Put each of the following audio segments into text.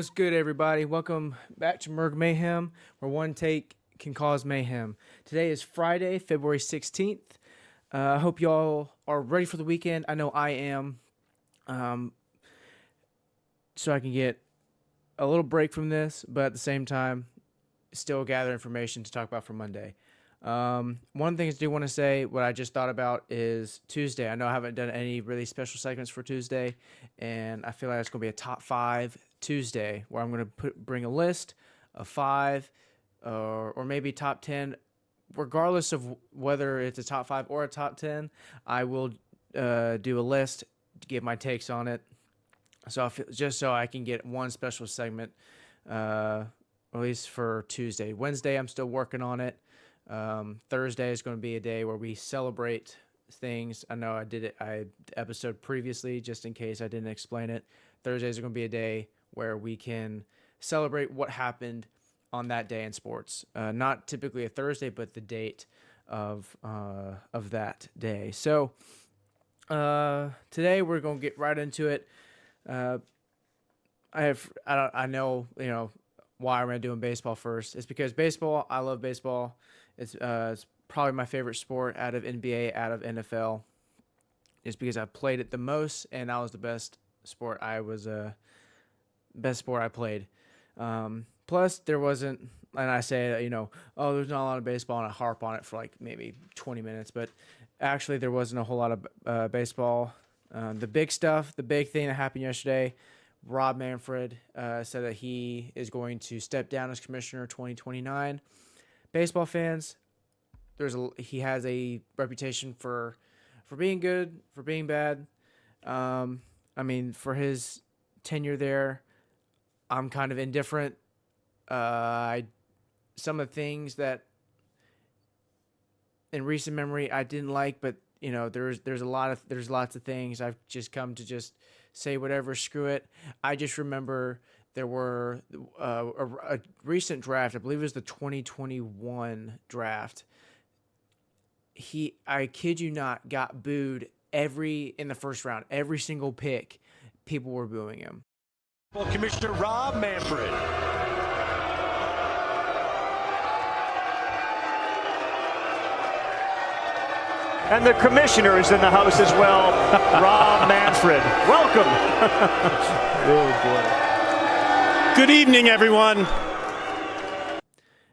What's good, everybody? Welcome back to Murg Mayhem, where one take can cause mayhem. Today is Friday, February 16th. I hope y'all are ready for the weekend. I know I am. So I can get a little break from this, but at the same time, still gather information to talk about for Monday. One thing I do want to say, what I just thought about is Tuesday. I know I haven't done any really special segments for Tuesday, and I feel like it's going to be a top 5 Tuesday where I'm going to bring a list of 5 or maybe top 10. Regardless of whether it's a top 5 or a top 10, I will do a list to give my takes on it. So just so I can get one special segment, at least for Tuesday. Wednesday, I'm still working on it. Thursday is going to be a day where we celebrate things. I know I episode previously, just in case I didn't explain it. Thursdays are going to be a day where we can celebrate what happened on that day in sports. Not typically a Thursday, but the date of that day. So today we're going to get right into it. I know why we're doing baseball first. It's because baseball. I love baseball. It's probably my favorite sport out of NBA, out of NFL. It's because I played it the most, and that was the best sport. Best sport I played. Plus, there wasn't, and I say, there's not a lot of baseball, and I harp on it for like maybe 20 minutes, but actually there wasn't a whole lot of baseball. The big stuff, the big thing that happened yesterday, Rob Manfred said that he is going to step down as commissioner 2029. Baseball fans, he has a reputation for being good, for being bad. For his tenure there, I'm kind of indifferent. Some of the things that in recent memory I didn't like, but there's lots of things I've just come to just say whatever, screw it. I just remember there were a recent draft, I believe it was the 2021 draft. I kid you not, got booed in the first round. Every single pick, people were booing him. Well, Commissioner Rob Manfred. And the commissioner is in the house as well, Rob Manfred. Welcome. Oh, boy. Good evening, everyone.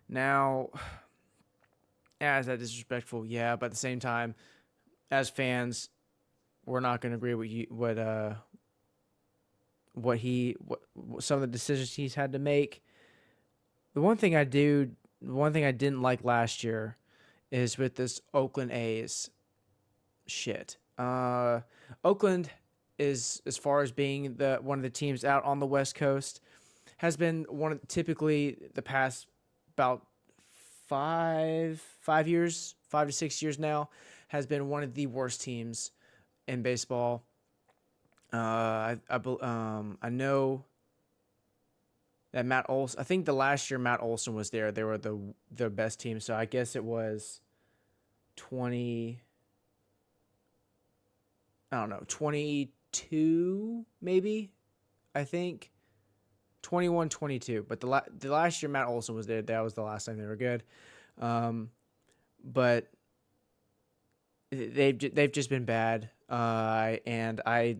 Now, is that disrespectful? Yeah, but at the same time, as fans, we're not going to agree with some of the decisions he's had to make. The one thing I didn't like last year is with this Oakland A's shit. Oakland is, as far as being one of the teams out on the West Coast, has been typically the past about 5 to 6 years now, has been one of the worst teams in baseball. I know that Matt Olson, I think the last year Matt Olson was there, they were the best team. So I guess it was 22 maybe, I think. 21, 22. But the last year Matt Olson was there, that was the last time they were good. But they've just been bad. They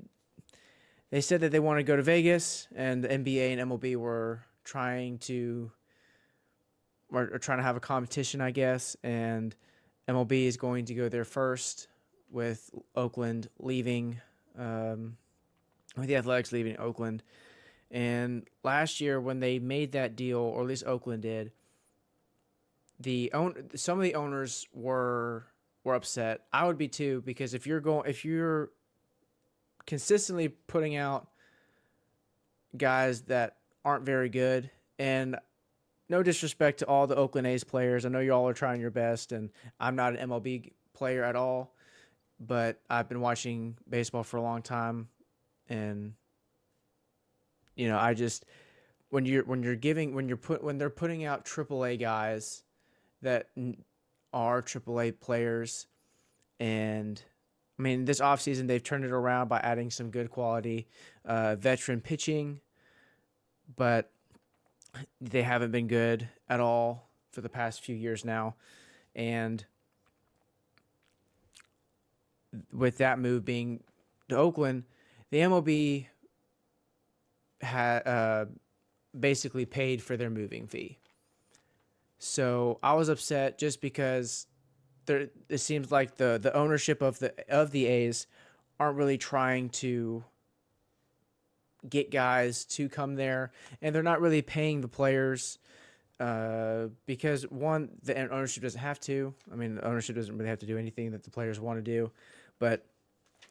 said that they want to go to Vegas, and the NBA and MLB were trying to have a competition, I guess. And MLB is going to go there first, with Oakland leaving, with the Athletics leaving Oakland. And last year, when they made that deal, or at least Oakland did, some of the owners were upset. I would be too, because if you're consistently putting out guys that aren't very good, and no disrespect to all the Oakland A's players, I know you all are trying your best, and I'm not an MLB player at all, but I've been watching baseball for a long time, and I just when they're putting out AAA guys that are AAA players, and this offseason they've turned it around by adding some good quality veteran pitching, but they haven't been good at all for the past few years now. And with that move being to Oakland, the MLB had basically paid for their moving fee. So I was upset just because it seems like the ownership of the A's aren't really trying to get guys to come there, and they're not really paying the players because one, the ownership doesn't have to. I mean, the ownership doesn't really have to do anything that the players want to do, but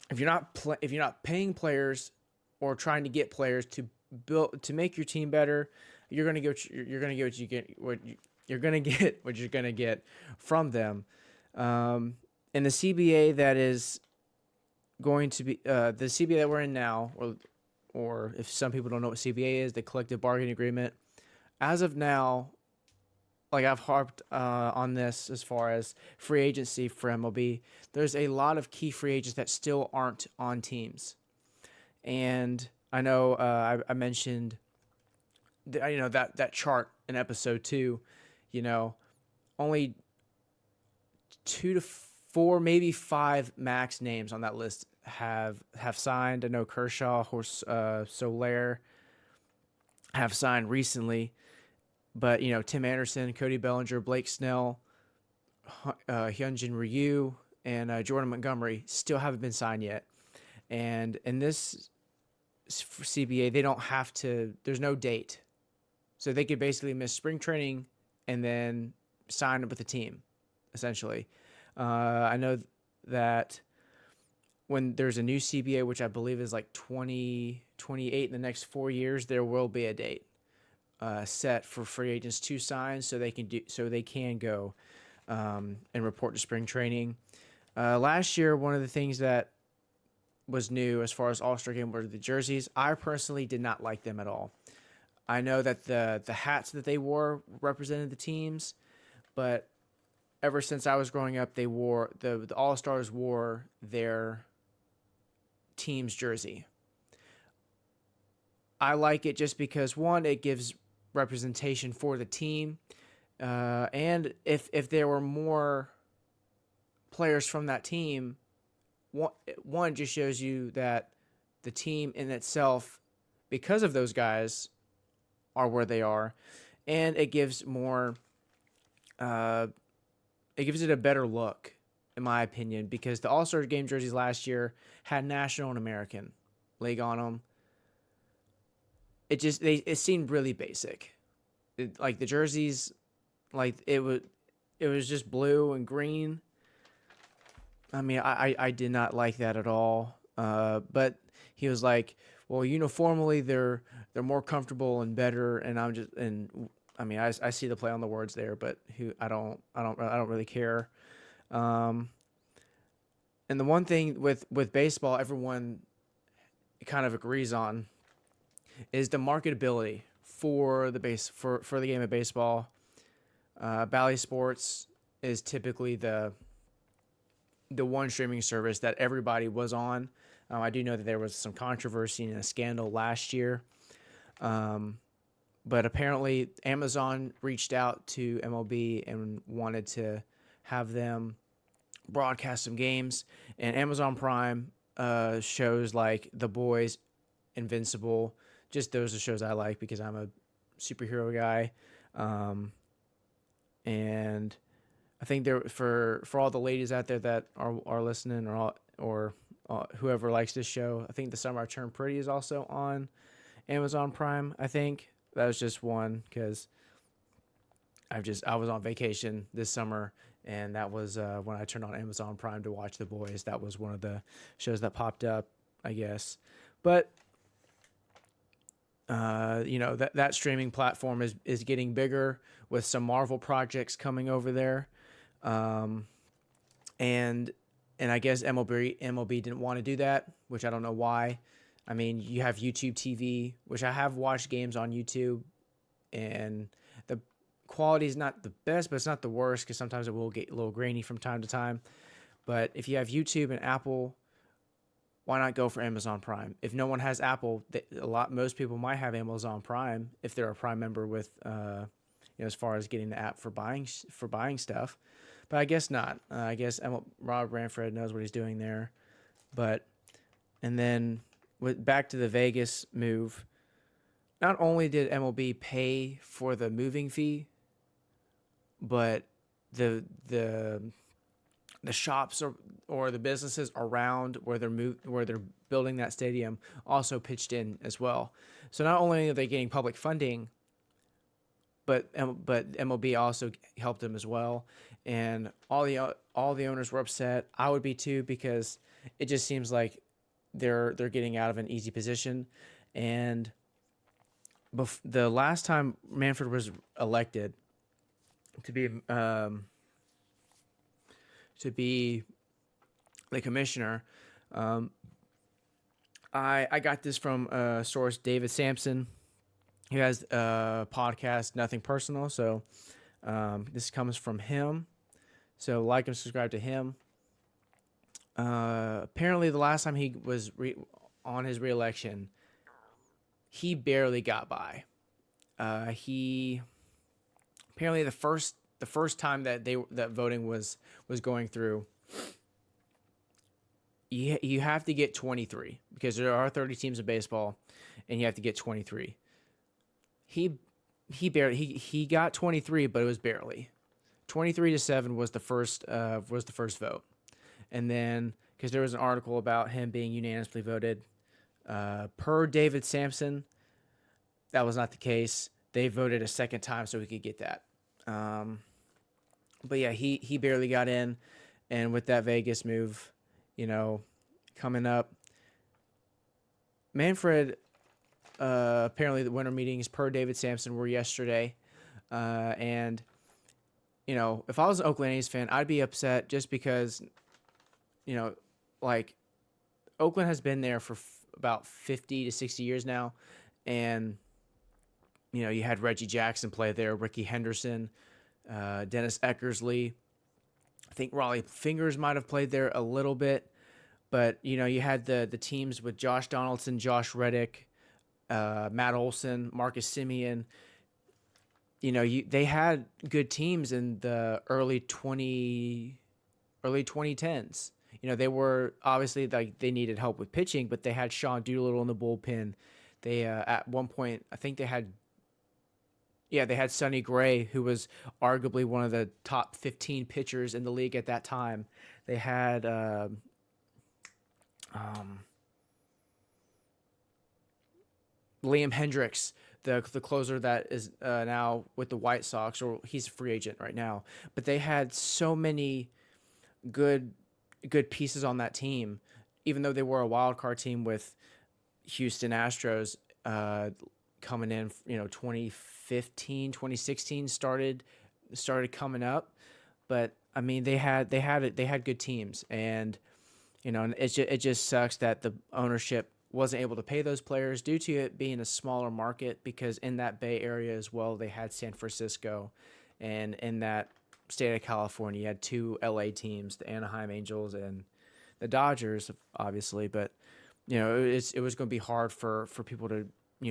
if you're not paying players or trying to get players to make your team better, you're gonna get what you're gonna get from them. And the CBA that is going to be the CBA that we're in now, or if some people don't know what CBA is, the collective bargaining agreement. As of now, like I've harped on this as far as free agency for MLB, there's a lot of key free agents that still aren't on teams. And I know I mentioned that chart in episode 2, only 2 to 4, maybe 5 max names on that list have signed. I know Kershaw, Soler have signed recently, but Tim Anderson, Cody Bellinger, Blake Snell, Hyunjin Ryu, and Jordan Montgomery still haven't been signed yet. And in this CBA, they don't have to. There's no date, so they could basically miss spring training and then sign up with the team, essentially. I know that when there's a new CBA, which I believe is like 2028 in the next 4 years, there will be a date set for free agents to sign, so they can go and report to spring training. Last year, one of the things that was new as far as All-Star Game were the jerseys. I personally did not like them at all. I know that the hats that they wore represented the teams, but ever since I was growing up, they wore the All-Stars wore their team's jersey. I like it just because, one, it gives representation for the team, and if there were more players from that team, one just shows you that the team in itself, because of those guys, are where they are, and it gives more. It gives it a better look, in my opinion, because the All-Star Game jerseys last year had National and American League on them. It seemed really basic. Like the jerseys, like it was just blue and green. I mean, I did not like that at all. But he was like, well, uniformly they're more comfortable and better, and I mean, I see the play on the words there, but I don't really care. And the one thing with baseball, everyone kind of agrees on is the marketability for the game of baseball. Bally Sports is typically the one streaming service that everybody was on. I do know that there was some controversy and a scandal last year. But apparently Amazon reached out to MLB and wanted to have them broadcast some games. And Amazon Prime shows like The Boys, Invincible. Just those are shows I like because I'm a superhero guy. And I think there for all the ladies out there that are listening or whoever likes this show, I think The Summer I Turned Pretty is also on Amazon Prime. I think that was just one because I was on vacation this summer, and that was when I turned on Amazon Prime to watch The Boys. That was one of the shows that popped up, I guess. But that streaming platform is getting bigger with some Marvel projects coming over there. And I guess MLB didn't want to do that, which I don't know why. I mean, you have YouTube TV, which I have watched games on YouTube, and the quality is not the best, but it's not the worst because sometimes it will get a little grainy from time to time. But if you have YouTube and Apple why not go for Amazon Prime? If no one has Apple, most people might have Amazon Prime if they're a Prime member with, as far as getting the app for buying stuff. But I guess not. I guess Rob Manfred knows what he's doing there. But and then back to the Vegas move. Not only did MLB pay for the moving fee, but the shops or the businesses around where they're building that stadium also pitched in as well. So not only are they getting public funding, but MLB also helped them as well, and all the owners were upset. I would be too, because it just seems like they're getting out of an easy position. And the last time Manfred was elected to be the commissioner, I got this from source David Sampson. He has a podcast, Nothing Personal. So this comes from him. So like and subscribe to him. Apparently, the last time he was on his reelection, he barely got by. He apparently the first time that voting was going through, you have to get 23, because there are 30 teams in baseball, and you have to get 23. He got 23, but it was barely. 23-7 was the first vote. And then, because there was an article about him being unanimously voted, per David Sampson, that was not the case. They voted a second time so we could get that. But yeah, he barely got in. And with that Vegas move, coming up, Manfred, apparently the winter meetings per David Sampson were yesterday. And, if I was an Oakland A's fan, I'd be upset just because, Oakland has been there for about 50 to 60 years now. And, you had Reggie Jackson play there, Ricky Henderson, Dennis Eckersley. I think Raleigh Fingers might have played there a little bit. But, you had the teams with Josh Donaldson, Josh Reddick, Matt Olson, Marcus Simeon. They had good teams in the early 2010s. They were obviously they needed help with pitching, but they had Sean Doolittle in the bullpen. They at one point, I think they had Sonny Gray, who was arguably one of the top 15 pitchers in the league at that time. They had Liam Hendricks, the closer that is now with the White Sox, or he's a free agent right now. But they had so many good pieces on that team, even though they were a wild card team with Houston Astros coming in. 2015, 2016 started coming up, but I mean they had good teams, and it just sucks that the ownership wasn't able to pay those players due to it being a smaller market, because in that Bay Area as well, they had San Francisco, and in that state of California, you had two LA teams, the Anaheim Angels and the Dodgers, obviously. But it was going to be hard for people to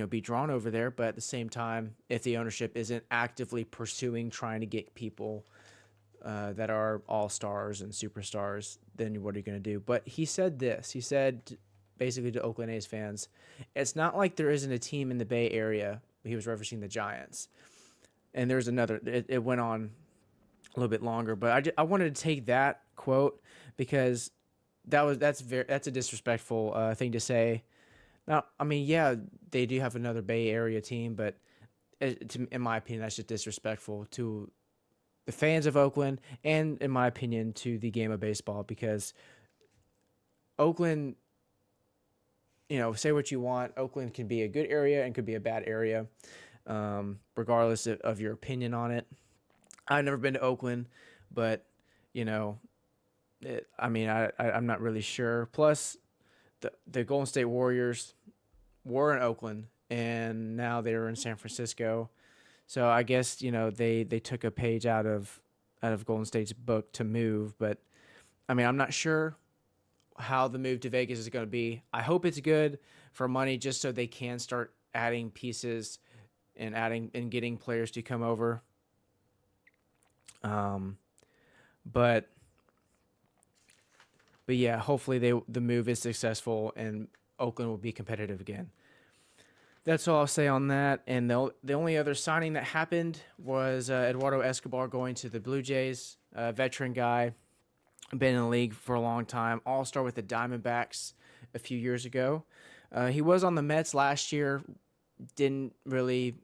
be drawn over there. But at the same time, if the ownership isn't actively pursuing trying to get people that are all-stars and superstars, then what are you going to do? But he said this. He said basically to Oakland A's fans, it's not like there isn't a team in the Bay Area. He was referencing the Giants. And there's another. It went on a little bit longer, but I wanted to take that quote because that's a disrespectful thing to say. Now, I mean, yeah, they do have another Bay Area team, but in my opinion, that's just disrespectful to the fans of Oakland and, in my opinion, to the game of baseball, because Oakland, say what you want, Oakland can be a good area and could be a bad area, regardless of your opinion on it. I've never been to Oakland, but, I'm not really sure. Plus, the Golden State Warriors were in Oakland, and now they're in San Francisco. So I guess, they took a page out of Golden State's book to move. But, I'm not sure how the move to Vegas is going to be. I hope it's good for money, just so they can start adding pieces and getting players to come over. But yeah, hopefully the move is successful and Oakland will be competitive again. That's all I'll say on that. And the only other signing that happened was Eduardo Escobar going to the Blue Jays, a veteran guy, been in the league for a long time, all-star with the Diamondbacks a few years ago. He was on the Mets last year, didn't really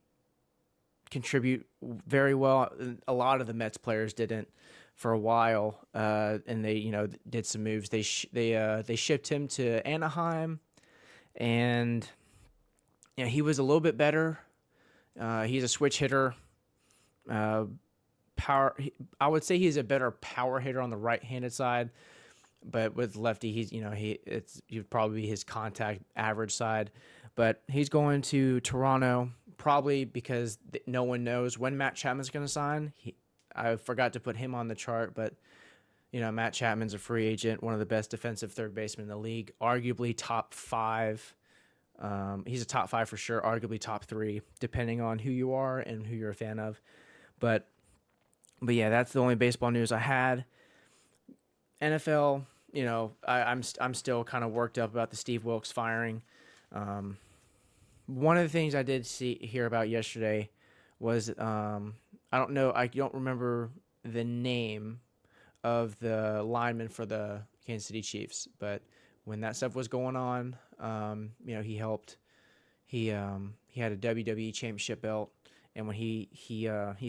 contribute very well. A lot of the Mets players didn't for a while, and they did some moves. They shipped him to Anaheim, and he was a little bit better. He's a switch hitter. Power. I would say he's a better power hitter on the right-handed side, but with lefty, he'd probably be his contact average side. But he's going to Toronto probably because no one knows when Matt Chapman's going to sign. I forgot to put him on the chart, but Matt Chapman's a free agent, one of the best defensive third basemen in the league, arguably top 5. He's a top 5 for sure, arguably top 3, depending on who you are and who you're a fan of. But yeah, that's the only baseball news I had. NFL, I'm still kind of worked up about the Steve Wilkes firing. One of the things I did hear about yesterday was I don't remember the name of the lineman for the Kansas City Chiefs, but when that stuff was going on, he helped. He had a WWE Championship belt, and when he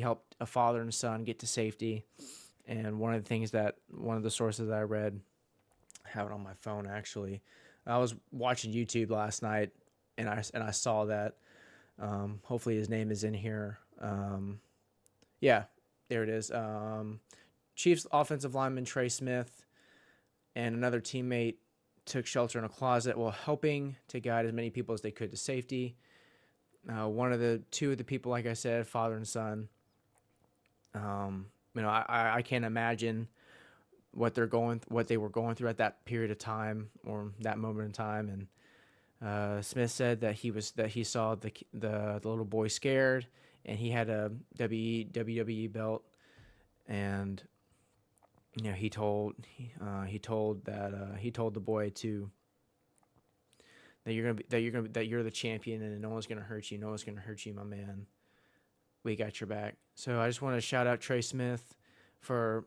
helped a father and son get to safety. And one of the sources that I read, I have it on my phone actually. I was watching YouTube last night, and I saw that. Hopefully his name is in here. Yeah, there it is. Chiefs offensive lineman Trey Smith and another teammate took shelter in a closet while helping to guide as many people as they could to safety. Two of the people, like I said, father and son. I can't imagine what they were going through at that period of time or that moment in time. And Smith said that he saw the little boy scared, and he had a WWE belt, and he told the boy that you're the champion, and no one's gonna hurt you. No one's gonna hurt you, my man. We got your back. So I just want to shout out Trey Smith for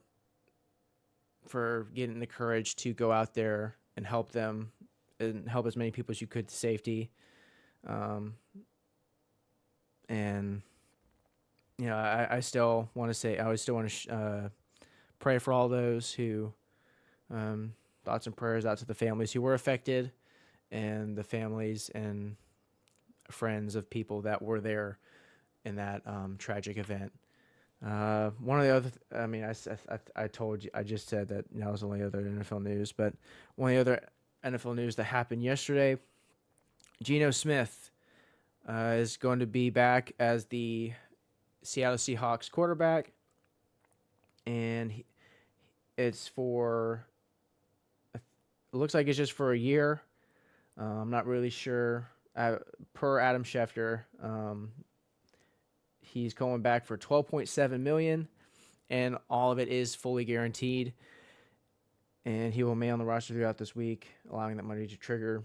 getting the courage to go out there and help them and help as many people as you could to safety. And I still want to pray for all those who, thoughts and prayers out to the families who were affected and the families and friends of people that were there in that tragic event. One of the other, I told you, I just said that was the only other NFL news, but one of the other NFL news that happened yesterday, Geno Smith is going to be back as the Seattle Seahawks quarterback, and it looks like it's just for a year. I'm not really sure. Per Adam Schefter, he's going back for $12.7 million, and all of it is fully guaranteed. And he will remain on the roster throughout this week, allowing that money to trigger.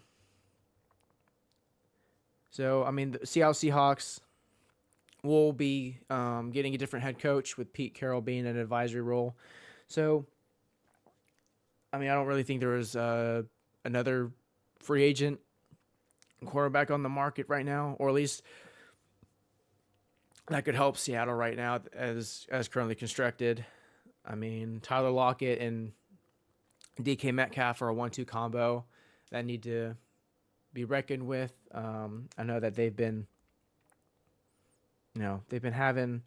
So, the Seattle Seahawks will be getting a different head coach with Pete Carroll being in an advisory role. So, I don't really think there is another free agent quarterback on the market right now, or at least that could help Seattle right now as currently constructed. Tyler Lockett and DK Metcalf are a 1-2 combo that need to be reckoned with. I know that they've been having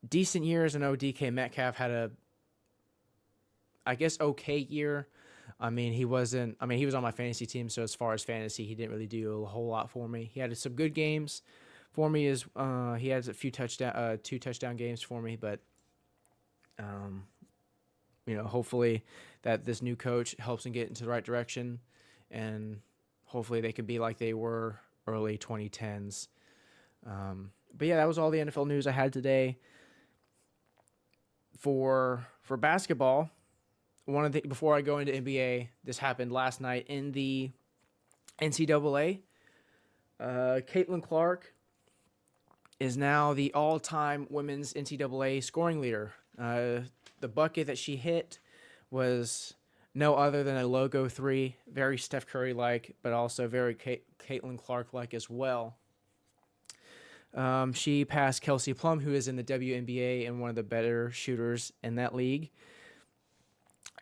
decent years. I know DK Metcalf had a, okay year. He was on my fantasy team, so as far as fantasy, he didn't really do a whole lot for me. He had some good games for me. He has a few two touchdown games for me, but hopefully that this new coach helps them get into the right direction, and hopefully they can be like they were early 2010s. But yeah, that was all the NFL news I had today. For basketball, before I go into NBA, this happened last night in the NCAA. Caitlin Clark is now the all-time women's NCAA scoring leader. The bucket that she hit was no other than a logo three, very Steph Curry-like, but also very Caitlin Clark-like as well. She passed Kelsey Plum, who is in the WNBA and one of the better shooters in that league.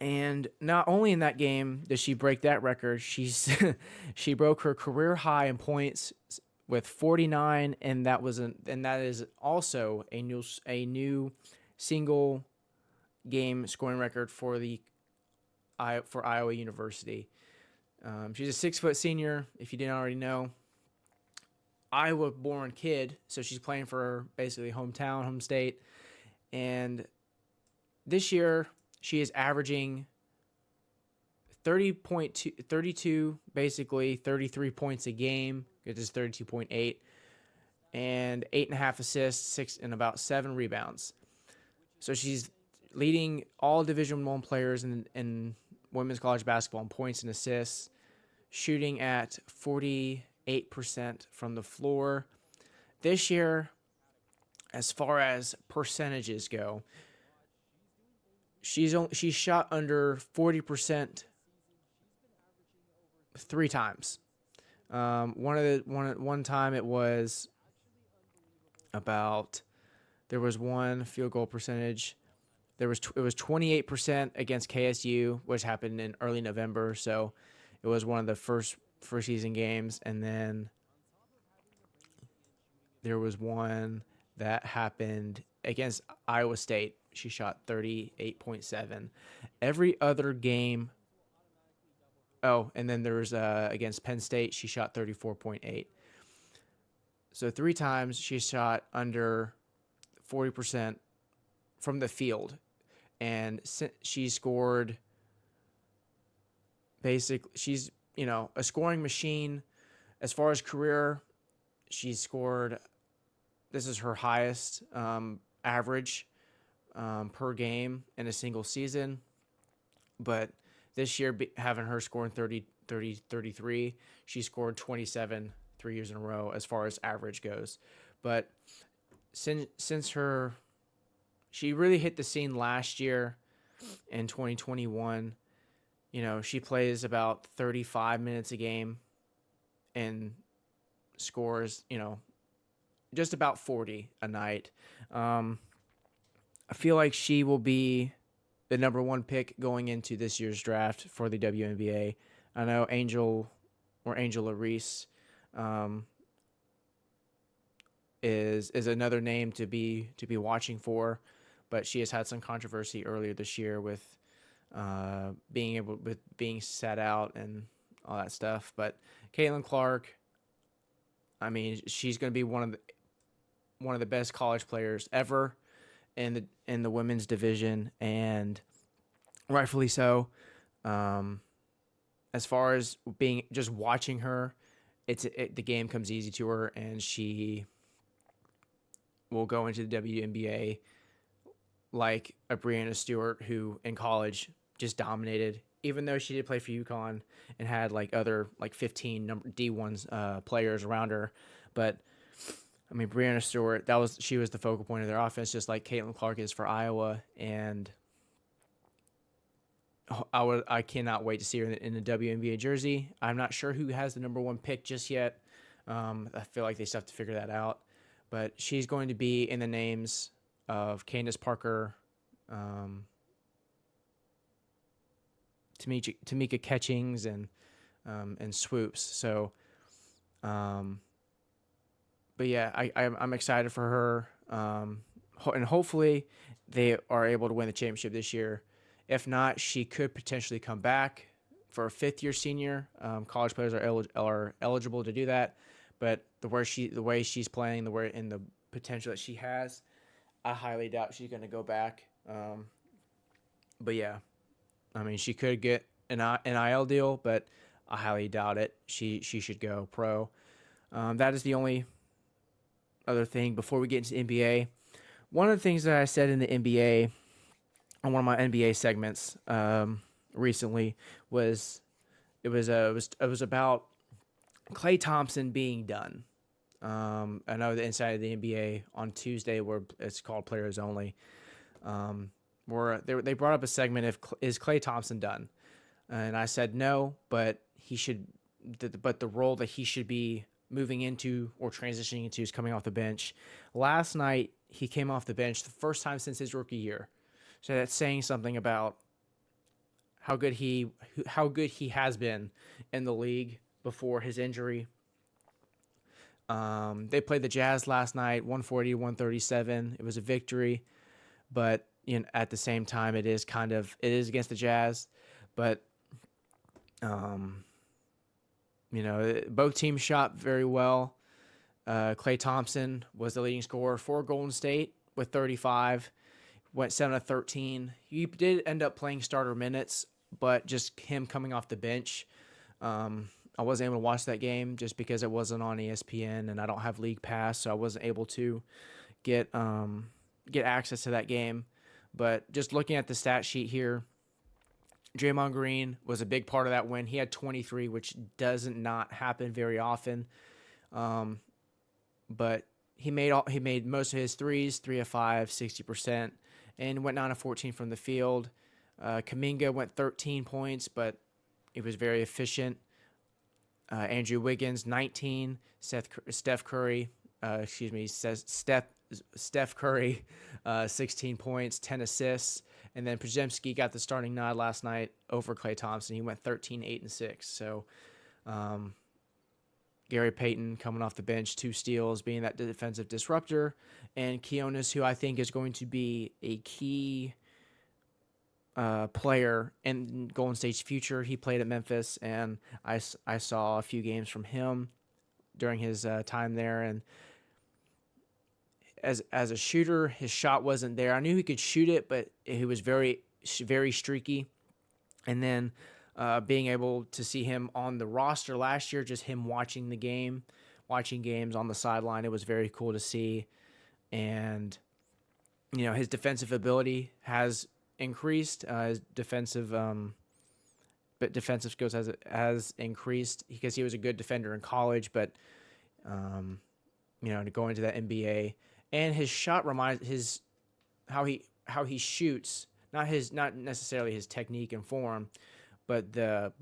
And not only in that game did she break that record, she broke her career high in points with 49, and that is also a new single game scoring record for Iowa University. She's a 6-foot senior, if you didn't already know. Iowa-born kid, so she's playing for basically home state. And this year, she is averaging 32, basically 33 points a game. It is 32.8, and 8.5 assists, 6 and about 7 rebounds. So she's leading all Division I players in women's college basketball in points and assists, shooting at 48% from the floor. This year, as far as percentages go, she shot under 40% 3 times. One time it was about, there was one field goal percentage. It was 28% against KSU, which happened in early November. So it was one of the first season games. And then there was one that happened against Iowa State. She shot 38.7. Every other game. Oh, and then there was against Penn State, she shot 34.8. So 3 times she shot under 40% from the field. And she scored, basically, she's, a scoring machine. As far as career, she scored, this is her highest average per game in a single season. But this year, having her scoring 33, she scored 27 3 years in a row as far as average goes. But since she really hit the scene last year in 2021. She plays about 35 minutes a game and scores, just about 40 a night. I feel like she will be the number 1 pick going into this year's draft for the WNBA. I know Angela Reese is another name to be watching for, but she has had some controversy earlier this year with being sat out and all that stuff. But Caitlin Clark, I mean, she's going to be one of the best college players ever in the women's division, and rightfully so. As far as just watching her, the game comes easy to her, and she will go into the WNBA like a Breanna Stewart, who in college just dominated, even though she did play for UConn and had other 15 D1 players around her. But I mean, Breanna Stewart, she was the focal point of their offense, just like Caitlin Clark is for Iowa. And I cannot wait to see her in the WNBA jersey. I'm not sure who has the number 1 pick just yet. I feel like they still have to figure that out. But she's going to be in the names of Candace Parker, Tamika Catchings, and Swoops. So, but yeah, I'm excited for her, and hopefully they are able to win the championship this year. If not, she could potentially come back for a 5th-year senior. College players are eligible to do that, but the way she's playing, and the potential that she has, I highly doubt she's going to go back. But yeah, I mean, she could get an NIL deal, but I highly doubt it. She should go pro. That is the only other thing before we get into the NBA. One of the things that I said in the NBA on one of my NBA segments recently was it was about Klay Thompson being done. I know the inside of the NBA on Tuesday, where it's called Players Only, where they brought up a segment of is Klay Thompson done, and I said no, but he should. But the role that he should be moving into or transitioning into is coming off the bench. Last night he came off the bench the first time since his rookie year, so that's saying something about how good he has been in the league before his injury. They played the Jazz last night, 140-137. It was a victory, but at the same time, it is against the Jazz, but both teams shot very well. Klay Thompson was the leading scorer for Golden State with 35, went 7 of 13. He did end up playing starter minutes, but just him coming off the bench. I wasn't able to watch that game just because it wasn't on ESPN, and I don't have League Pass, so I wasn't able to get access to that game. But just looking at the stat sheet here, Draymond Green was a big part of that win. He had 23, which doesn't not happen very often. But he made most of his threes, 3 of 5, 60%, and went 9 of 14 from the field. Kuminga went 13 points, but he was very efficient. Andrew Wiggins, 19. Steph Curry, 16 points, 10 assists. And then Podziemski got the starting nod last night over Klay Thompson. He went 13, 8, and 6. So Gary Payton coming off the bench, 2 steals, being that defensive disruptor. And Keonis, who I think is going to be a key player in Golden State's future. He played at Memphis, and I saw a few games from him during his time there. And as a shooter, his shot wasn't there. I knew he could shoot it, but he was very, very streaky. And then being able to see him on the roster last year, just him watching games on the sideline, it was very cool to see. And his defensive ability has increased. His defensive skills has increased because he was a good defender in college, but to go into that NBA, and his shot reminds how he shoots, not necessarily his technique and form, but the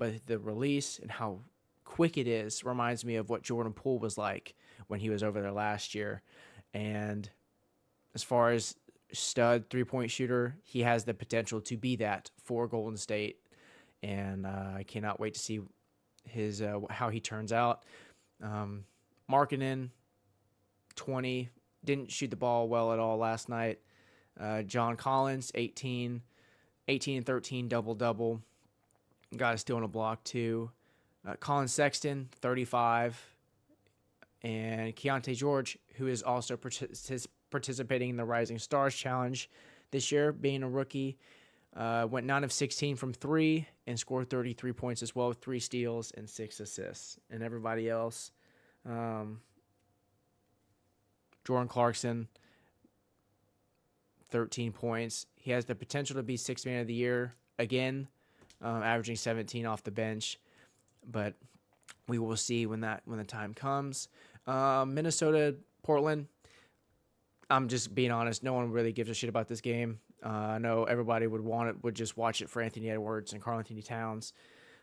release and how quick it is reminds me of what Jordan Poole was like when he was over there last year. And as far as stud 3-point shooter, he has the potential to be that for Golden State, and I cannot wait to see his how he turns out. Markkanen, 20, didn't shoot the ball well at all last night. John Collins, 18 and 13, double-double. Got a steal and a block too. Colin Sexton, 35, and Keontae George, who is also participating in the Rising Stars Challenge this year, being a rookie, went 9 of 16 from 3 and scored 33 points as well, with 3 steals and 6 assists. And everybody else, Jordan Clarkson, 13 points. He has the potential to be 6th man of the year again, averaging 17 off the bench, but we will see when the time comes. Minnesota, Portland. I'm just being honest. No one really gives a shit about this game. I know everybody would just watch it for Anthony Edwards and Karl-Anthony Towns,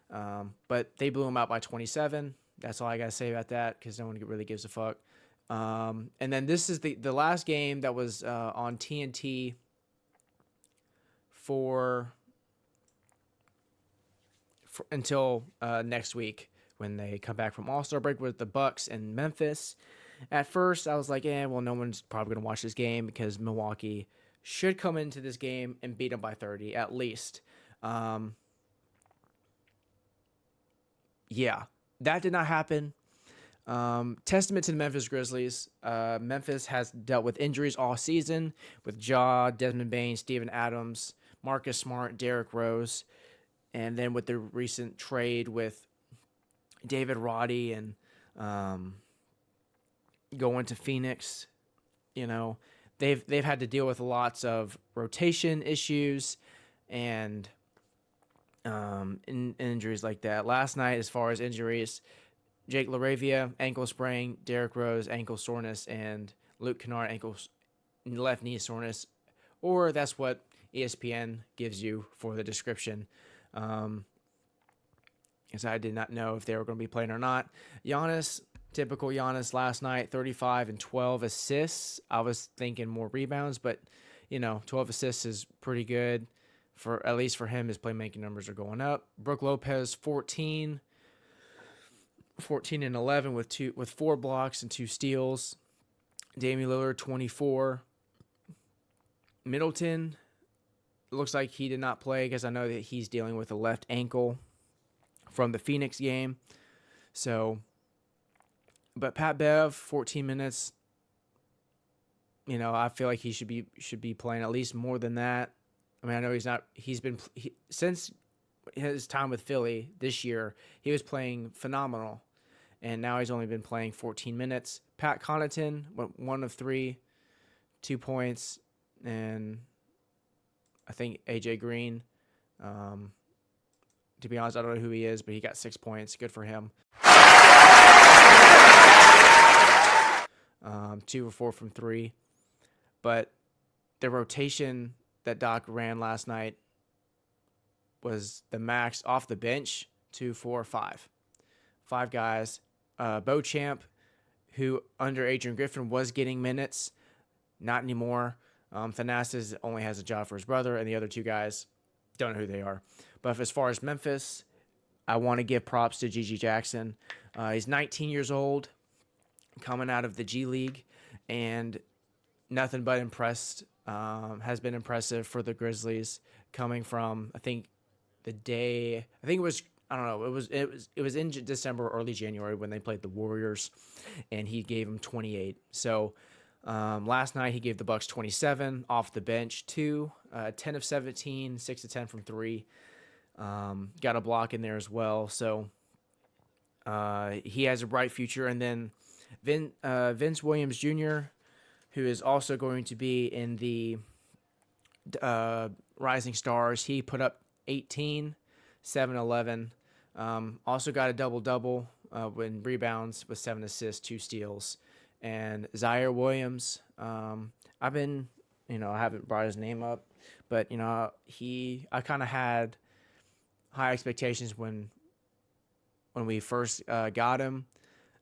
but they blew them out by 27. That's all I gotta say about that, because no one really gives a fuck. And then this is the last game that was on TNT for until next week, when they come back from Allstar Break with the Bucks and Memphis. At first, I was like, well, no one's probably going to watch this game because Milwaukee should come into this game and beat them by 30 at least. Yeah, that did not happen. Testament to the Memphis Grizzlies. Memphis has dealt with injuries all season with Ja, Desmond Bane, Steven Adams, Marcus Smart, Derrick Rose. And then with the recent trade with David Roddy and going to Phoenix, they've had to deal with lots of rotation issues and injuries like that. Last night, as far as injuries, Jake LaRavia, ankle sprain, Derrick Rose, ankle soreness, and Luke Kennard, left knee soreness, or that's what ESPN gives you for the description. Because I did not know if they were going to be playing or not. Giannis, typical Giannis last night, 35 and 12 assists. I was thinking more rebounds, but 12 assists is pretty good at least for him. His playmaking numbers are going up. Brook Lopez, 14 and 11 with 4 blocks and 2 steals. Damian Lillard, 24. Middleton looks like he did not play because I know that he's dealing with a left ankle from the Phoenix game. So, but Pat Bev, 14 minutes. I feel like he should be playing at least more than that. I mean, I know he's not. Since his time with Philly this year, he was playing phenomenal, and now he's only been playing 14 minutes. Pat Connaughton went 1 of 3, 2 points, and I think AJ Green. To be honest, I don't know who he is, but he got 6 points. Good for him. 2 or 4 from 3. But the rotation that Doc ran last night was the max off the bench, 2, 4, 5. 5 guys. Beauchamp, who under Adrian Griffin was getting minutes, not anymore. Thanasis only has a job for his brother, and the other 2 guys don't know who they are. But as far as Memphis, I want to give props to Gigi Jackson. He's 19 years old, coming out of the G League, and nothing but has been impressive for the Grizzlies, coming from it was in December, early January when they played the Warriors, and he gave them 28. So last night he gave the Bucks 27 off the bench, 10 of 17, 6 of 10 from 3. Got a block in there as well. So he has a bright future. And then Vince Williams Jr., who is also going to be in the Rising Stars, he put up 18, 7, 11. Also got a double-double in rebounds with 7 assists, 2 steals. And Zaire Williams, I haven't brought his name up, but, I kind of had high expectations when we first got him.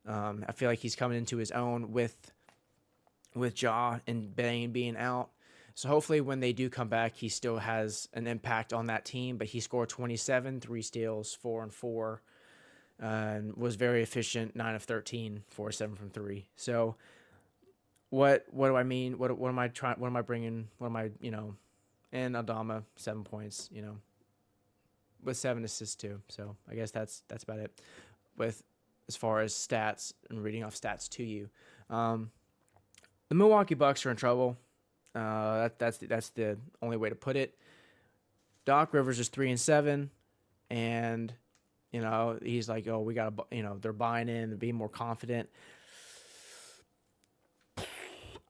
I feel like he's coming into his own with Ja and Bane being out. So hopefully when they do come back, he still has an impact on that team. But he scored 27, 3 steals, 4 and 4, and was very efficient, 9 of 13, 4 of 7 from 3. So what do I mean? What am I trying? What am I bringing? What am I And Adama, 7 points. With 7 assists too. So I guess that's about it. With as far as stats and reading off stats to you. The Milwaukee Bucks are in trouble. That's the only way to put it. Doc Rivers is 3 and 7, and he's like, oh, we gotta, they're buying in and being more confident.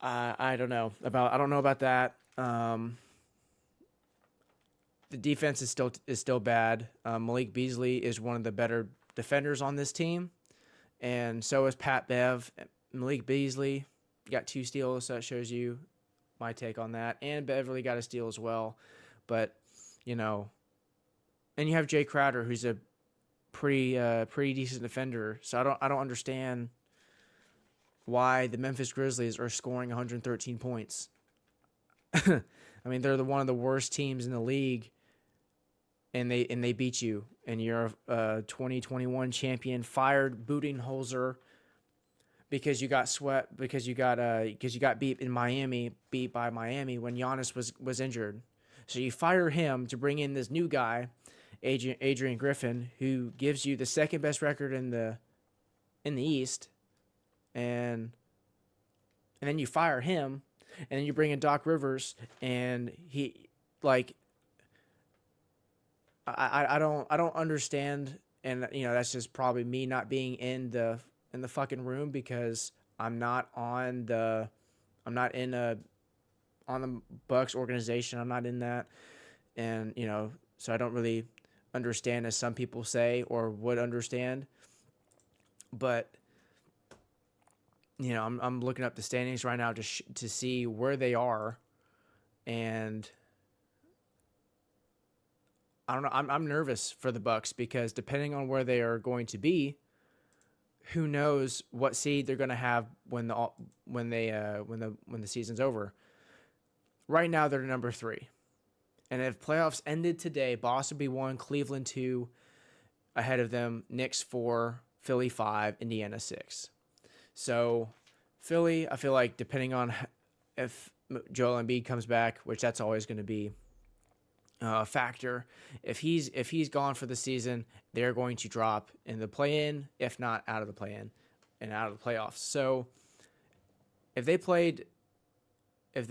I don't know about that. The defense is still bad. Malik Beasley is one of the better defenders on this team, and so is Pat Bev. Malik Beasley got 2 steals, so that shows you my take on that. And Beverly got a steal as well. But, and you have Jay Crowder, who's a pretty decent defender. So I don't understand why the Memphis Grizzlies are scoring 113 points. I mean, they're one of the worst teams in the league, and they beat you. And you're a 2021 champion, fired Budenholzer because you got swept, because you got beat by Miami when Giannis was injured. So you fire him to bring in this new guy, Adrian Griffin, who gives you the second best record in the East, and then you fire him, and then you bring in Doc Rivers, and he I don't understand, and that's just probably me not being in the fucking room because I'm not in a on the Bucks organization. I'm not in that, and so I don't really understand as some people say or would understand. But I'm looking up the standings right now to see where they are, and I don't know. I'm nervous for the Bucks because depending on where they are going to be, who knows what seed they're going to have when the season's over. Right now they're number 3. And if playoffs ended today, Boston would be 1, Cleveland 2, ahead of them, Knicks 4, Philly 5, Indiana 6. So Philly, I feel like depending on if Joel Embiid comes back, which that's always going to be a factor. If he's gone for the season, they're going to drop in the play-in, if not out of the play-in and out of the playoffs. So if they played, if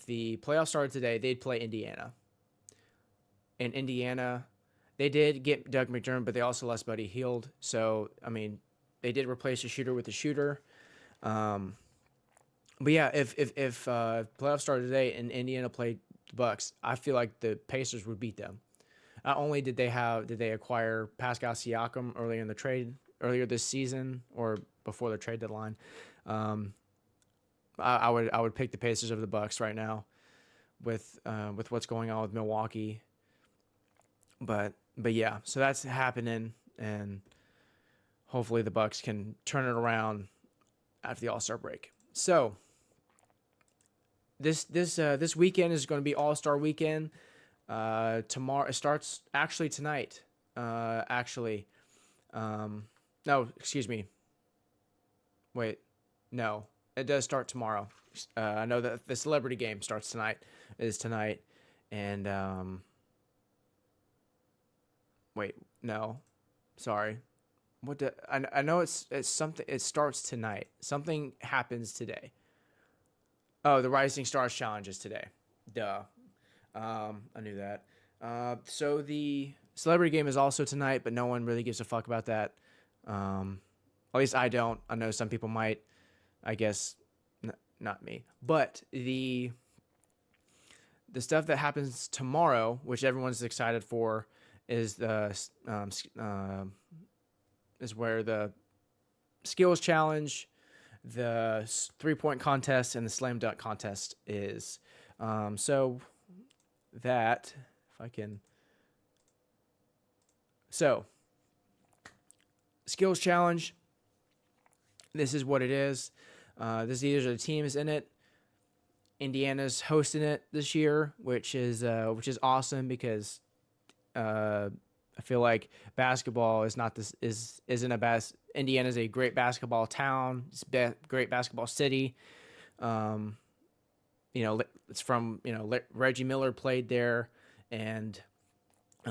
the playoffs started today, they'd play Indiana. In Indiana, they did get Doug McDermott, but they also lost Buddy Hield. So I mean, they did replace a shooter with a shooter. But yeah, if playoffs started today and Indiana played the Bucks, I feel like the Pacers would beat them. Not only did they acquire Pascal Siakam earlier this season or before the trade deadline, I would pick the Pacers over the Bucks right now with what's going on with Milwaukee. But yeah, so that's happening, and hopefully the Bucks can turn it around after the All-Star break. So this weekend is going to be All-Star weekend. Tomorrow it starts actually tonight. No, excuse me. Wait, no, it does start tomorrow. I know that the celebrity game starts tonight. It is tonight, and wait, no, sorry. I know it's something. It starts tonight. Something happens today. Oh, the Rising Stars Challenge is today. Duh. I knew that. So the celebrity game is also tonight, but no one really gives a fuck about that. At least I don't. I know some people might. I guess not me. But the stuff that happens tomorrow, which everyone's excited for, is is where the skills challenge, the 3-point contest, and the slam dunk contest is. So that, if I can. So, skills challenge. This is what it is. These are the teams in it. Indiana's hosting it this year, which is awesome because I feel like basketball is not this isn't a bas. Indiana's a great basketball town. It's great basketball city. It's from Reggie Miller played there, and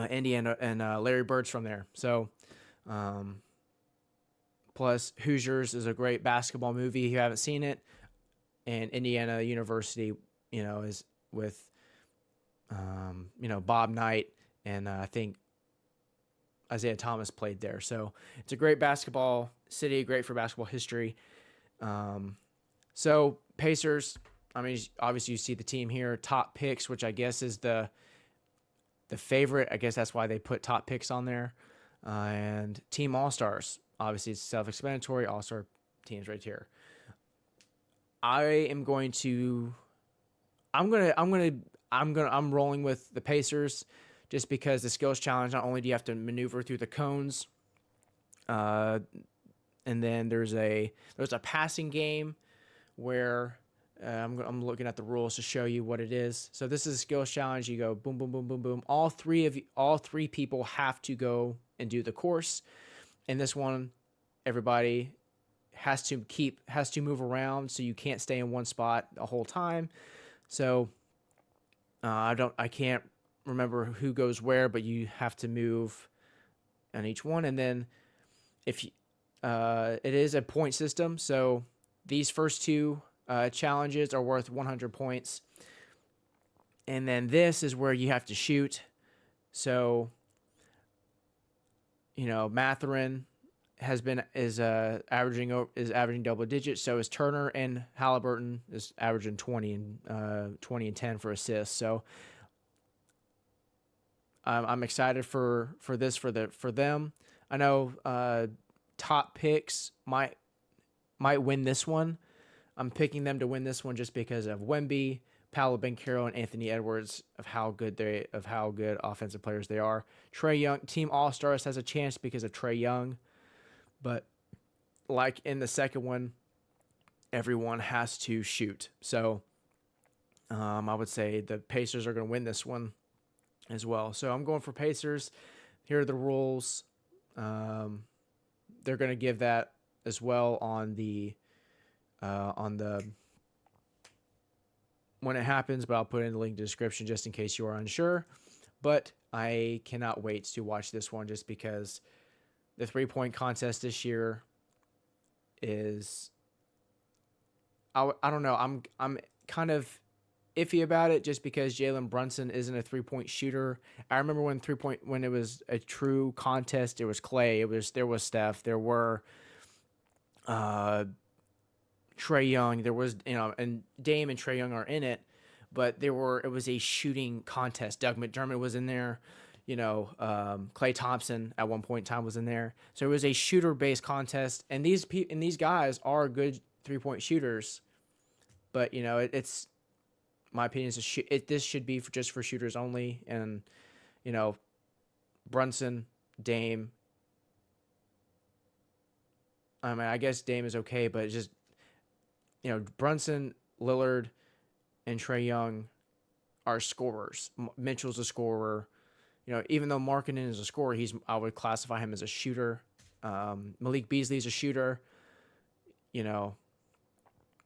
Indiana and Larry Bird's from there. So, plus Hoosiers is a great basketball movie. If you haven't seen it, and Indiana University, is with Bob Knight and I think Isaiah Thomas played there. So it's a great basketball city, great for basketball history. So Pacers, I mean, obviously you see the team here, top picks, which I guess is the favorite. I guess that's why they put top picks on there. And team All-Stars, obviously it's self-explanatory. All-Star teams right here. I'm rolling with the Pacers just because the skills challenge, not only do you have to maneuver through the cones, and then there's a passing game where I'm looking at the rules to show you what it is. So this is a skills challenge. You go boom, boom, boom, boom, boom. All three people have to go and do the course. In this one, everybody has to move around, so you can't stay in one spot the whole time. So I can't remember who goes where, but you have to move on each one. And then if you, it is a point system, so these first two challenges are worth 100 points. And then this is where you have to shoot. So Mathurin is averaging double digits. So is Turner, and Halliburton is averaging 20 and 10 for assists. So I'm excited for them. I know top picks might win this one. I'm picking them to win this one just because of Wemby, Paolo Banchero, and Anthony Edwards, of how good offensive players they are. Trey Young, Team All-Stars has a chance because of Trey Young, but like in the second one, everyone has to shoot. So I would say the Pacers are going to win this one as well. So I'm going for Pacers. Here are the rules. They're going to give that as well on the when it happens, but I'll put in the link in the description just in case you are unsure. But I cannot wait to watch this one just because the 3-point contest this year is I don't know. I'm kind of iffy about it just because Jalen Brunson isn't a 3-point shooter. I remember when it was a true contest, there was Clay, there was Steph, there were Trey Young, there was, and Dame and Trey Young are in it, but it was a shooting contest. Doug McDermott was in there, Klay Thompson at one point in time was in there. So it was a shooter-based contest, and these guys are good 3-point shooters, but it's my opinion is this should be just for shooters only, and Brunson, Dame. I mean, I guess Dame is okay, but it's just Brunson, Lillard, and Trey Young are scorers. Mitchell's a scorer. Even though Markkanen is a scorer, I would classify him as a shooter. Malik Beasley's a shooter.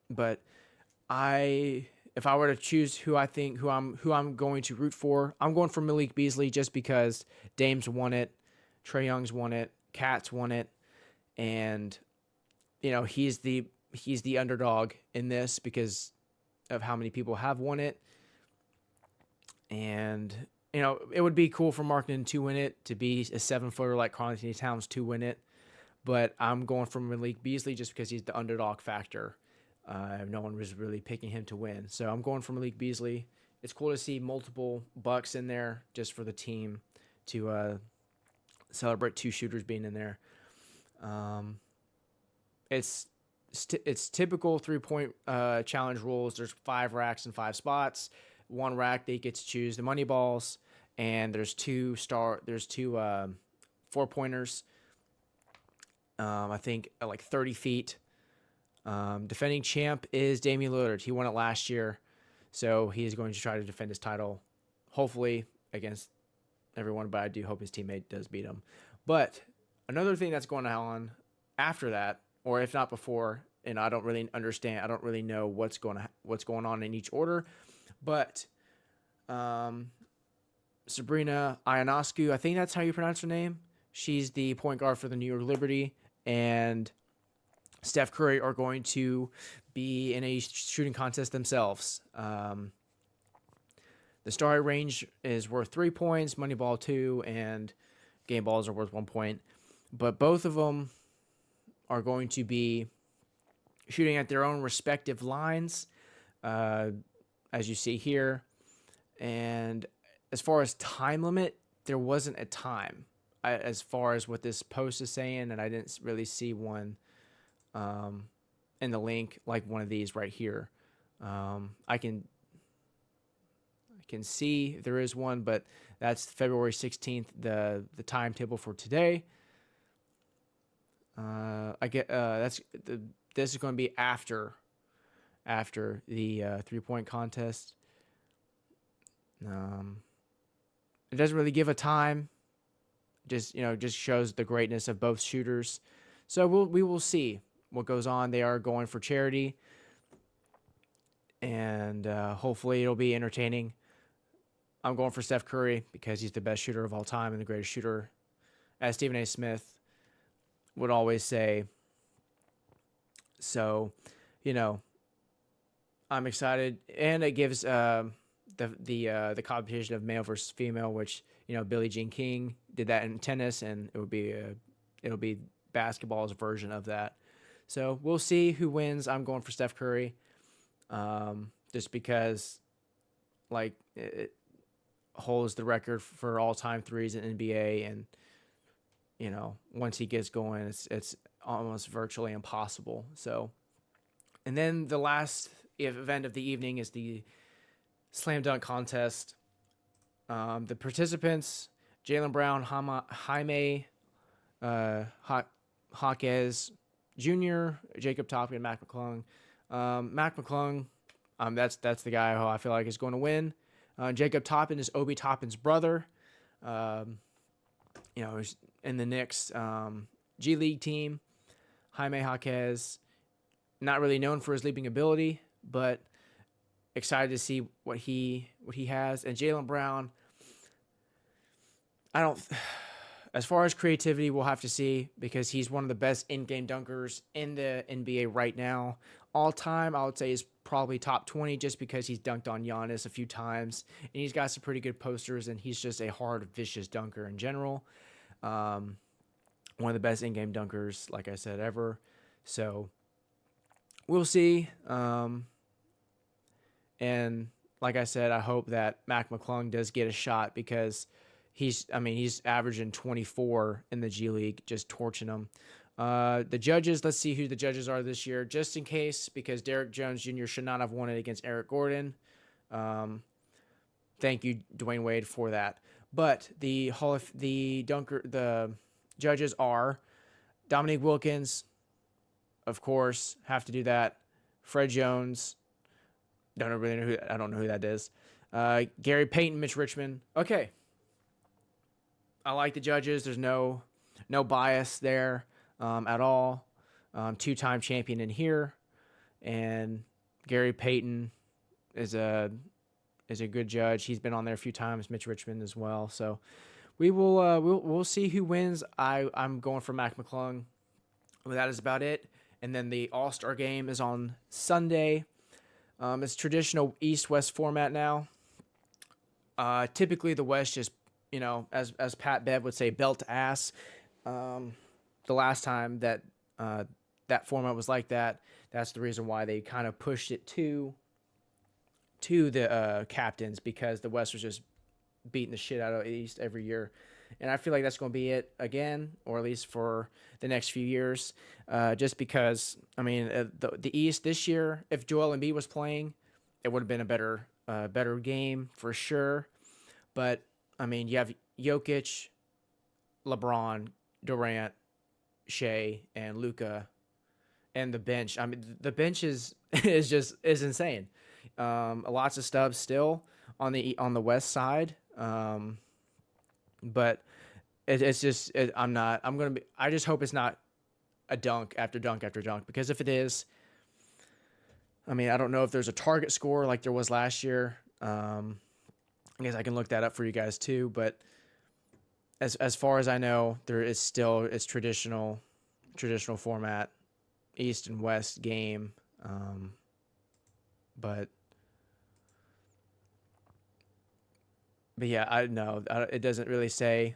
But if I were to choose who I'm going to root for, I'm going for Malik Beasley just because Dame's won it, Trey Young's won it, Cat's won it, and he's the underdog in this because of how many people have won it. And, it would be cool for Markkanen to win it, to be a 7-footer like Karl-Anthony Towns to win it. But I'm going for Malik Beasley just because he's the underdog factor. No one was really picking him to win. So I'm going for Malik Beasley. It's cool to see multiple Bucks in there just for the team to celebrate 2 shooters being in there. It's typical 3-point challenge rules. There's 5 racks and 5 spots. 1 rack they get to choose the money balls, and there's 2 4-pointers. I think at like 30 feet. Defending champ is Damian Lillard. He won it last year, so he is going to try to defend his title, hopefully against everyone. But I do hope his teammate does beat him. But another thing that's going on after that, or if not before, and I don't really understand. I don't really know what's going on in each order, but Sabrina Ionescu, I think that's how you pronounce her name. She's the point guard for the New York Liberty, and Steph Curry are going to be in a shooting contest themselves. The starting range is worth 3 points, money ball 2, and game balls are worth 1 point. But both of them are going to be shooting at their own respective lines, as you see here. And as far as time limit, there wasn't a time as far as what this post is saying, and I didn't really see one in the link like one of these right here. I can see there is one, but that's February 16th, the timetable for today. This is going to be after the 3-point contest. It doesn't really give a time. Just shows the greatness of both shooters. So we will see what goes on. They are going for charity, and hopefully it'll be entertaining. I'm going for Steph Curry because he's the best shooter of all time and the greatest shooter, as Stephen A. Smith would always say. So, I'm excited, and it gives the the competition of male versus female, which Billie Jean King did that in tennis, and it'll be basketball's version of that. So we'll see who wins. I'm going for Steph Curry, just because like it holds the record for all-time threes in NBA, and once he gets going, it's almost virtually impossible. So, and then the last event of the evening is the slam dunk contest. The participants: Jaylen Brown, Jaime Jaquez Jr., Jacob Toppin, and Mac McClung. Mac McClung, that's the guy who I feel like is going to win. Jacob Toppin is Obi Toppin's brother. He's in the Knicks G League team. Jaime Jaquez, not really known for his leaping ability, but excited to see what he has. And Jaylen Brown, as far as creativity, we'll have to see, because he's one of the best in-game dunkers in the NBA right now. All time, I would say, is probably top 20, just because he's dunked on Giannis a few times, and he's got some pretty good posters, and he's just a hard, vicious dunker in general. One of the best in-game dunkers, like I said, ever. So we'll see. And like I said, I hope that Mac McClung does get a shot, because he's averaging 24 in the G League, just torching them. The judges, let's see who the judges are this year, just in case, because Derrick Jones Jr. should not have won it against Eric Gordon. Thank you, Dwayne Wade, for that. But the judges are Dominique Wilkins, of course, have to do that. Fred Jones, I don't know who that is. Gary Payton, Mitch Richmond. Okay. I like the judges. There's no bias there at all. Two-time champion in here, and Gary Payton is a good judge. He's been on there a few times. Mitch Richmond as well. So we will we'll see who wins. I'm going for Mac McClung. Well, that is about it. And then the All-Star game is on Sunday. It's traditional East-West format now. Typically the West just, as Pat Bev would say, belt to ass. The last time that that format was like that, that's the reason why they kind of pushed it to the captains, because the West was just beating the shit out of the East every year. And I feel like that's going to be it again, or at least for the next few years, just because, the East this year, if Joel Embiid was playing, it would have been a better game for sure. But, you have Jokic, LeBron, Durant, Shea, and Luka, and the bench. The bench is insane. Lots of stubs still on the West side. But it's just I just hope it's not a dunk after dunk after dunk, because if it is, I don't know if there's a target score like there was last year. I guess I can look that up for you guys too, but as far as I know, there is still, it's traditional format, East and West game. But yeah, I know it doesn't really say.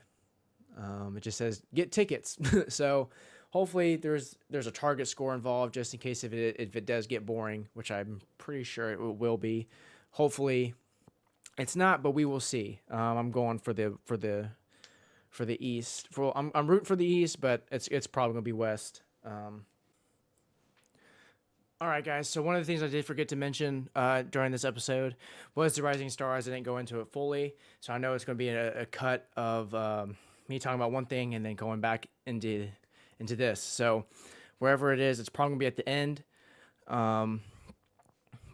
It just says get tickets. So hopefully there's a target score involved, just in case if it does get boring, which I'm pretty sure it will be. Hopefully it's not, but we will see. I'm going for the East. I'm rooting for the East, but it's probably gonna be West. All right, guys. So one of the things I did forget to mention during this episode was the Rising Stars. I didn't go into it fully, so I know it's going to be a cut of me talking about one thing and then going back into this. So wherever it is, it's probably going to be at the end.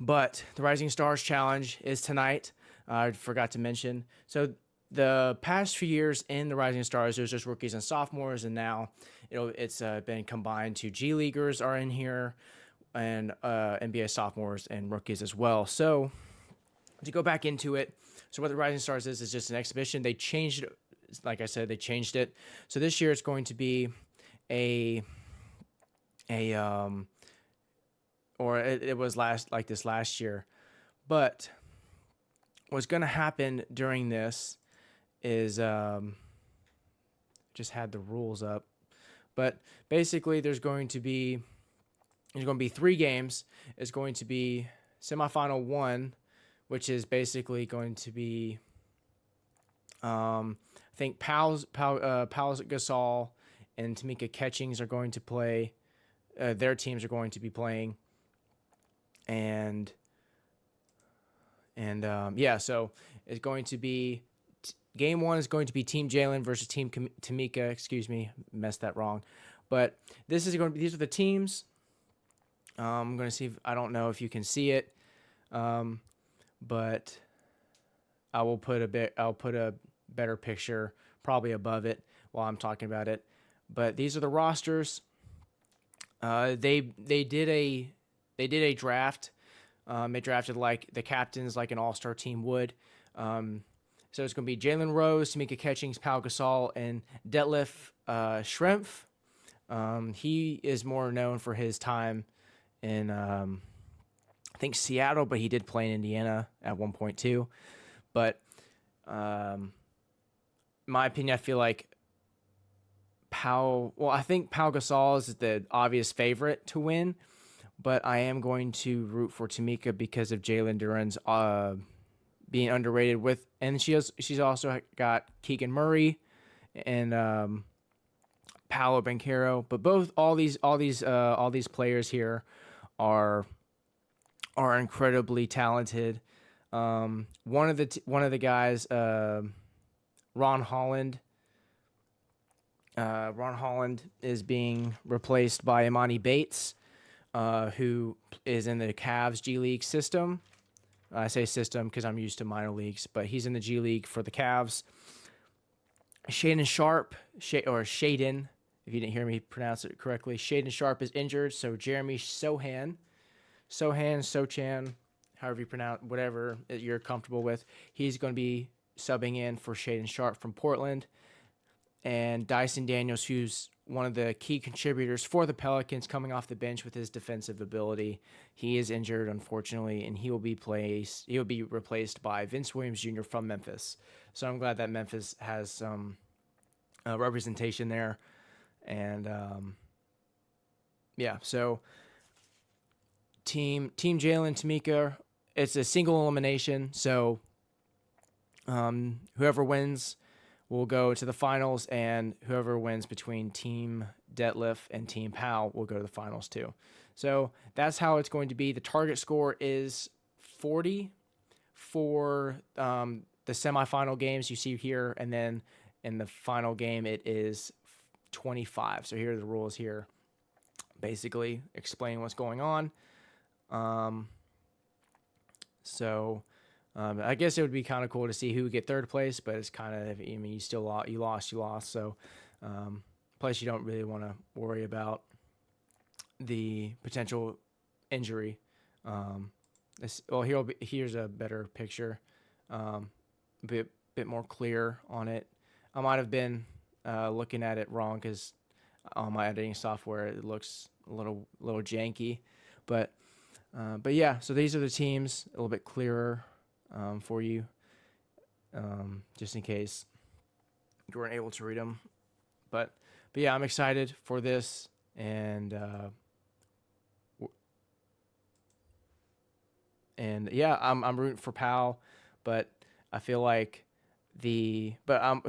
But the Rising Stars Challenge is tonight. I forgot to mention. So the past few years in the Rising Stars, there's just rookies and sophomores, and now it's been combined to G Leaguers are in here, and NBA sophomores and rookies as well. So to go back into it, so what the Rising Stars is just an exhibition. They changed it. Like I said, they changed it. So this year it's going to be it was last year. But what's going to happen during this is just had the rules up, but basically there's going to be 3 games. It's going to be semifinal 1, which is basically going to be I think Pals Gasol and Tamika Catchings are going to play. Their teams are going to be playing, and yeah, so it's going to be game 1 is going to be Team Jalen versus Team Tamika. Excuse me, messed that wrong. But these are the teams. I'm going to see if I don't know if you can see it, but I'll put a better picture probably above it while I'm talking about it. But these are the rosters. They did a draft. They drafted like the captains, like an all-star team would. So it's going to be Jalen Rose, Tamika Catchings, Pau Gasol, and Detlef Schrempf. He is more known for his time in, I think, Seattle, but he did play in Indiana at one point too. But in my opinion, I feel like I think Pau Gasol is the obvious favorite to win, but I am going to root for Tamika because of Jalen Duren's being underrated and she's also got Keegan Murray and Paolo Banchero, but all these players here are incredibly talented. One of the guys, Ron Holland. Ron Holland is being replaced by Imani Bates, who is in the Cavs G League system. I say system because I'm used to minor leagues, but he's in the G League for the Cavs. Shaden Sharp, Shaden, if you didn't hear me pronounce it correctly, Shaden Sharp is injured, so Jeremy Sochan, however you pronounce, whatever you're comfortable with, he's going to be subbing in for Shaden Sharp from Portland. And Dyson Daniels, who's one of the key contributors for the Pelicans, coming off the bench with his defensive ability. He is injured, unfortunately, and he will be replaced by Vince Williams Jr. from Memphis. So I'm glad that Memphis has some representation there. And yeah, so Team Jalen, Tamika, it's a single elimination. So whoever wins will go to the finals, and whoever wins between Team Detlef and Team Pal will go to the finals too. So that's how it's going to be. The target score is 40 for the semifinal games you see here, and then in the final game it is 25. So here are the rules here, basically explaining what's going on. I guess it would be kind of cool to see who would get third place, but it's kind of, I mean, you lost. So, plus you don't really want to worry about the potential injury. Here's a better picture, bit more clear on it. I might have been looking at it wrong because on my editing software it looks a little janky, but yeah. So these are the teams, a little bit clearer for you, just in case you weren't able to read them. But yeah, I'm excited for this, and yeah, I'm rooting for Pal, but I feel like I'm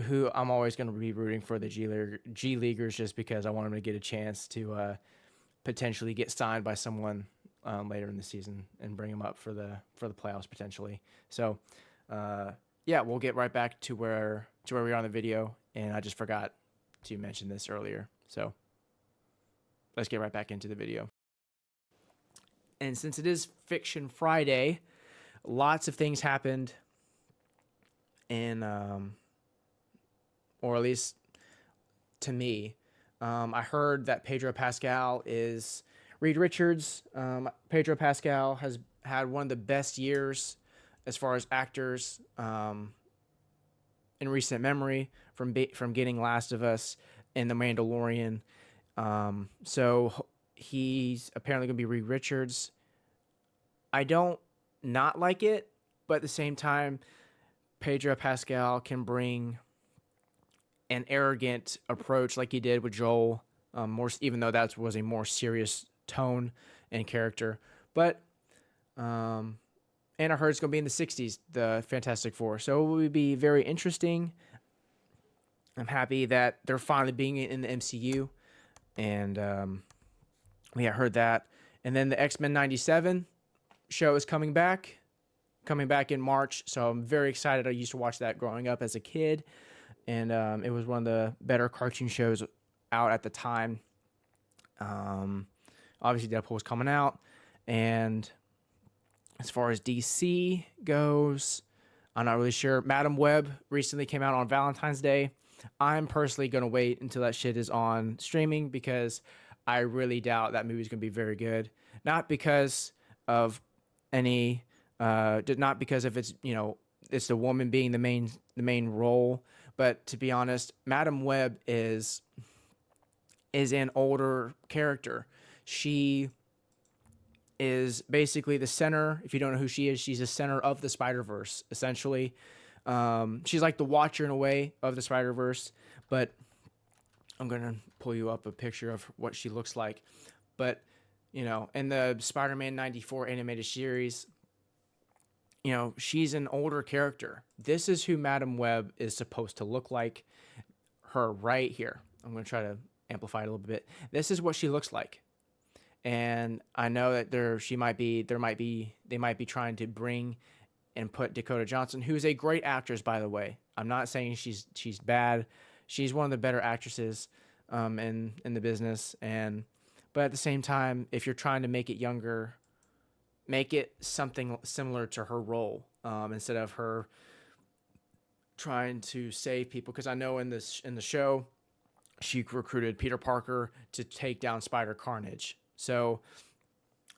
always going to be rooting for the G Leaguers just because I want them to get a chance to potentially get signed by someone later in the season and bring them up for the playoffs potentially. So, yeah, we'll get right back to where we are on the video, and I just forgot to mention this earlier. So, let's get right back into the video. And since it is Fiction Friday, lots of things happened in, or at least to me. I heard that Pedro Pascal is Reed Richards. Pedro Pascal has had one of the best years as far as actors in recent memory from getting Last of Us and The Mandalorian. So he's apparently going to be Reed Richards. I don't not like it. but at the same time, Pedro Pascal can bring an arrogant approach like he did with Joel, more even though that was a more serious tone and character. But and I heard it's going to be in the 60s, the Fantastic Four. So it will be very interesting. I'm happy that they're finally being in the MCU. And I heard that. And then the X-Men 97 show is coming back in March. So I'm very excited. I used to watch that growing up as a kid. And it was one of the better cartoon shows out at the time. Obviously, Deadpool was coming out. And as far as DC goes, I'm not really sure. Madam Web recently came out on Valentine's Day. I'm personally going to wait until that shit is on streaming because I really doubt that movie's going to be very good. Not because of any, not because of its, it's the woman being the main role, but to be honest, Madam Web is an older character. She is basically the center. If you don't know who she is, she's the center of the Spider-Verse, essentially. She's like the Watcher in a way of the Spider-Verse, but I'm going to pull you up a picture of what she looks like. But, in the Spider-Man 94 animated series, she's an older character. This is who Madam Web is supposed to look like. Her right here. I'm going to try to amplify it a little bit. This is what she looks like. And I know that they might be trying to bring and put Dakota Johnson, who's a great actress, by the way. I'm not saying she's bad. She's one of the better actresses in the business. But at the same time, if you're trying to make it younger, make it something similar to her role instead of her trying to save people. Because I know in the show, she recruited Peter Parker to take down Spider Carnage. So,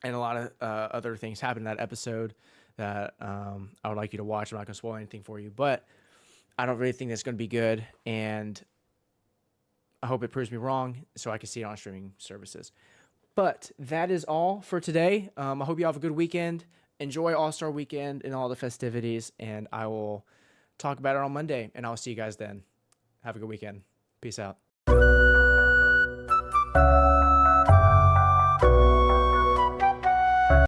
and a lot of other things happened in that episode that I would like you to watch. I'm not going to spoil anything for you, but I don't really think that's going to be good. And I hope it proves me wrong so I can see it on streaming services. But that is all for today. I hope you have a good weekend. Enjoy All-Star Weekend and all the festivities. And I will talk about it on Monday. And I'll see you guys then. Have a good weekend. Peace out.